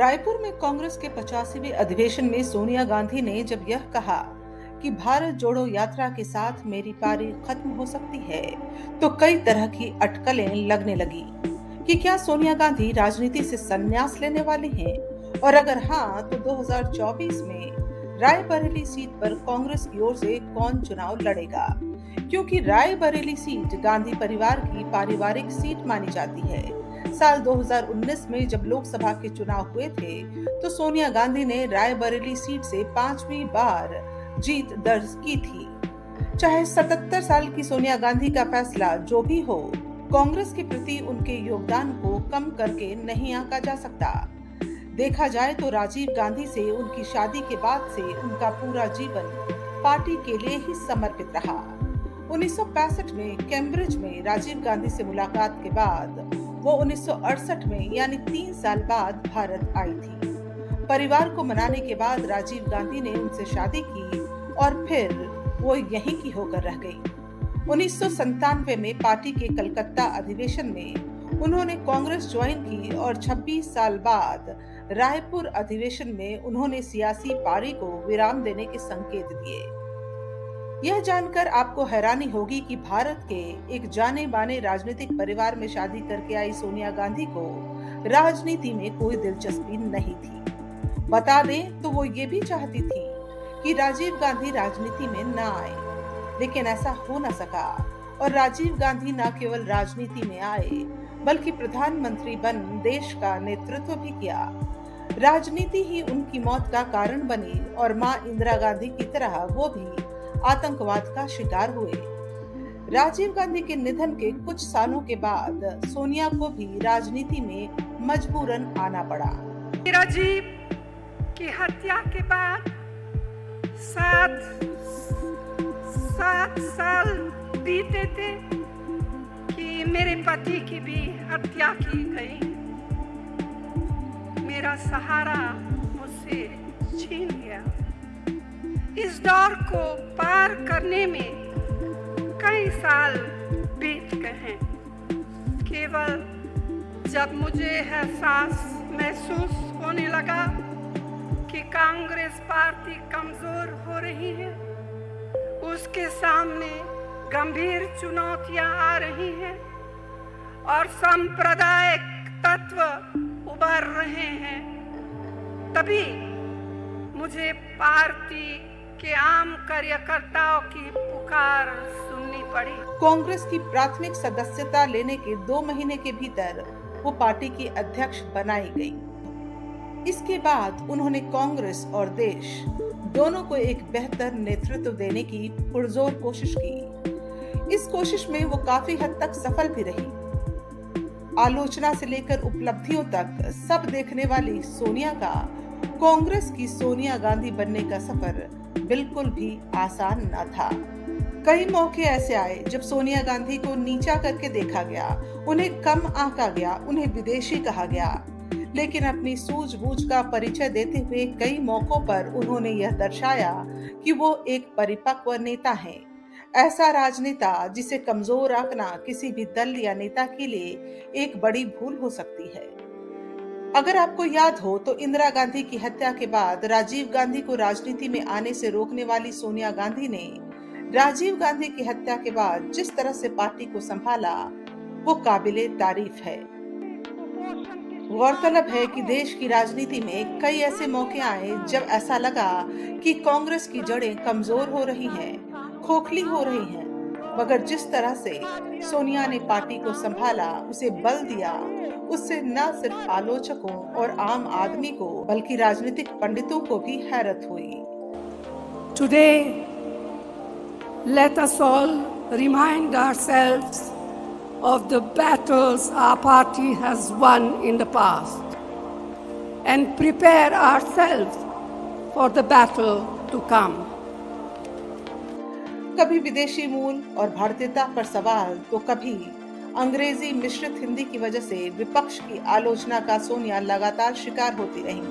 रायपुर में कांग्रेस के 85वें अधिवेशन में सोनिया गांधी ने जब यह कहा कि भारत जोड़ो यात्रा के साथ मेरी पारी खत्म हो सकती है, तो कई तरह की अटकलें लगने लगी कि क्या सोनिया गांधी राजनीति से संन्यास लेने वाली हैं, और अगर हाँ, तो 2024 में रायबरेली सीट पर कांग्रेस की ओर से कौन चुनाव लड़ेगा, क्योंकि रायबरेली सीट गांधी परिवार की पारिवारिक सीट मानी जाती है। साल 2019 में जब लोकसभा के चुनाव हुए थे, तो सोनिया गांधी ने रायबरेली सीट से 5वीं बार जीत दर्ज की थी। चाहे 77 साल की सोनिया गांधी का फैसला जो भी हो, कांग्रेस के प्रति उनके योगदान को कम करके नहीं आंका जा सकता। देखा जाए तो राजीव गांधी से उनकी शादी के बाद से उनका पूरा जीवन पार्टी के लिए ही समर्पित रहा। 1965 में कैम्ब्रिज में राजीव गांधी से मुलाकात के बाद वो 1968 में यानी 3 साल बाद भारत आई थी। परिवार को मनाने के बाद राजीव गांधी ने उनसे शादी की और फिर वो यहीं की होकर रह गई। 1997 में पार्टी के कलकत्ता अधिवेशन में उन्होंने कांग्रेस ज्वाइन की और 26 साल बाद रायपुर अधिवेशन में उन्होंने सियासी पारी को विराम देने के संकेत दिए। यह जानकर आपको हैरानी होगी कि भारत के एक जाने माने राजनीतिक परिवार में शादी करके आई सोनिया गांधी को राजनीति में कोई दिलचस्पी नहीं थी। बता दें तो वो ये भी चाहती थी कि राजीव गांधी राजनीति में न आए, लेकिन ऐसा हो न सका और राजीव गांधी न केवल राजनीति में आए बल्कि प्रधानमंत्री बन देश का नेतृत्व भी किया। राजनीति ही उनकी मौत का कारण बनी और मां इंदिरा गांधी की तरह वो भी आतंकवाद का शिकार हुए। राजीव गांधी के निधन के कुछ सालों के बाद सोनिया को भी राजनीति में मजबूरन आना पड़ा। राजीव की हत्या के बाद सात साल बीते थे कि मेरे पति की भी हत्या की गई। मेरा सहारा मुझसे छीन गया। इस दौर को पार करने में कई साल बीत गए हैं। केवल जब मुझे एहसास महसूस होने लगा कि कांग्रेस पार्टी कमजोर हो रही है, उसके सामने गंभीर चुनौतियां आ रही हैं और सांप्रदायिक तत्व उभर रहे हैं, तभी मुझे पार्टी के आम कार्यकर्ताओं की पुकार सुननी पड़ी। कांग्रेस की प्राथमिक सदस्यता लेने के 2 महीने के भीतर वो पार्टी की अध्यक्ष बनाई गई। इसके बाद उन्होंने कांग्रेस और देश दोनों को एक बेहतर नेतृत्व देने की पुरजोर कोशिश की। इस कोशिश में वो काफी हद तक सफल भी रही। आलोचना से लेकर उपलब्धियों तक सब देखने वाली सोनिया का कांग्रेस की सोनिया गांधी बनने का सफर बिल्कुल भी आसान न था। कई मौके ऐसे आए जब सोनिया गांधी को नीचा करके देखा गया, उन्हें कम आंका गया, उन्हें विदेशी कहा गया, लेकिन अपनी सूझबूझ का परिचय देते हुए कई मौकों पर उन्होंने यह दर्शाया कि वो एक परिपक्व नेता हैं। ऐसा राजनेता जिसे कमजोर आंकना किसी भी दल या नेता के लिए एक बड़ी भूल हो सकती है। अगर आपको याद हो तो इंदिरा गांधी की हत्या के बाद राजीव गांधी को राजनीति में आने से रोकने वाली सोनिया गांधी ने राजीव गांधी की हत्या के बाद जिस तरह से पार्टी को संभाला, वो काबिले तारीफ है। गौरतलब है कि देश की राजनीति में कई ऐसे मौके आए जब ऐसा लगा कि कांग्रेस की जड़ें कमजोर हो रही हैं, खोखली हो रही हैं, मगर जिस तरह से सोनिया ने पार्टी को संभाला, उसे बल दिया, उससे न सिर्फ आलोचकों और आम आदमी को बल्कि राजनीतिक पंडितों को भी हैरत हुई। Today, let us all remind ourselves of the battles our party has won in the past and prepare ourselves for the battle to come. कभी विदेशी मूल और भारतीयता पर सवाल तो कभी अंग्रेजी मिश्रित हिंदी की वजह से विपक्ष की आलोचना का सोनिया लगातार शिकार होती रही।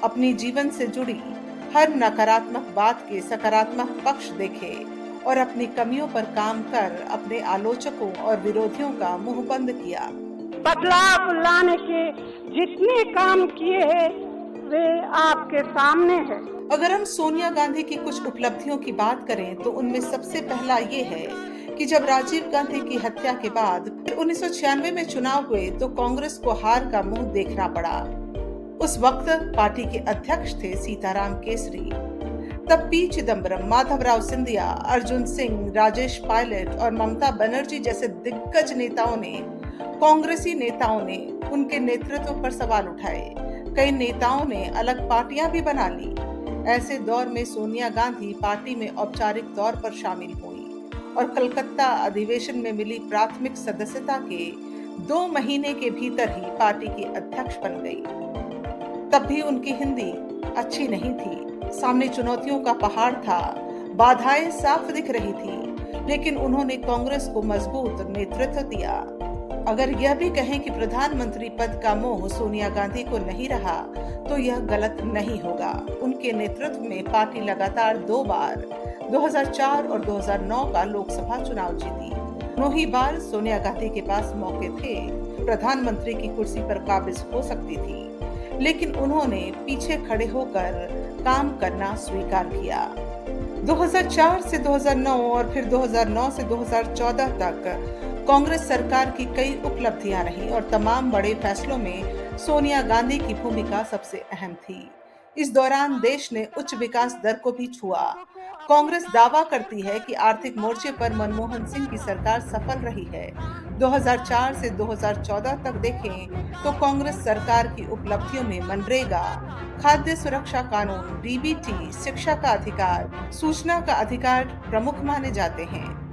अपनी जीवन से जुड़ी हर नकारात्मक बात के सकारात्मक पक्ष देखे और अपनी कमियों पर काम कर अपने आलोचकों और विरोधियों का मुंह बंद किया। बदलाव लाने के जितने काम किए हैं वे आपके सामने है। अगर हम सोनिया गांधी की कुछ उपलब्धियों की बात करें तो उनमें सबसे पहला ये है कि जब राजीव गांधी की हत्या के बाद 1996 में चुनाव हुए तो कांग्रेस को हार का मुंह देखना पड़ा। उस वक्त पार्टी के अध्यक्ष थे सीताराम केसरी। तब पी चिदम्बरम, माधवराव सिंधिया, अर्जुन सिंह, राजेश पायलट और ममता बनर्जी जैसे दिग्गज नेताओं ने, कांग्रेसी नेताओं ने उनके नेतृत्व पर सवाल उठाए। कई नेताओं ने अलग पार्टियां भी बना ली। ऐसे दौर में सोनिया गांधी पार्टी में औपचारिक तौर पर शामिल हुई और कलकत्ता अधिवेशन में मिली प्राथमिक सदस्यता के 2 महीने के भीतर ही पार्टी की अध्यक्ष बन गई। तब भी उनकी हिंदी अच्छी नहीं थी, सामने चुनौतियों का पहाड़ था, बाधाएं साफ दिख रही थी, लेकिन उन्होंने कांग्रेस को मजबूत नेतृत्व दिया। अगर यह भी कहें कि प्रधानमंत्री पद का मोह सोनिया गांधी को नहीं रहा तो यह गलत नहीं होगा। उनके नेतृत्व में पार्टी लगातार 2 बार 2004 और 2009 का लोकसभा चुनाव जीती। दोनों ही बार सोनिया गांधी के पास मौके थे, प्रधानमंत्री की कुर्सी पर काबिज हो सकती थी, लेकिन उन्होंने पीछे खड़े होकर काम करना स्वीकार किया। 2004 से 2009 और फिर 2009 से 2014 तक कांग्रेस सरकार की कई उपलब्धियां रही और तमाम बड़े फैसलों में सोनिया गांधी की भूमिका सबसे अहम थी। इस दौरान देश ने उच्च विकास दर को भी छुआ। कांग्रेस दावा करती है कि आर्थिक मोर्चे पर मनमोहन सिंह की सरकार सफल रही है। 2004 से 2014 तक देखें तो कांग्रेस सरकार की उपलब्धियों में मनरेगा, खाद्य सुरक्षा कानून, डीबीटी, शिक्षा का अधिकार, सूचना का अधिकार प्रमुख माने जाते हैं।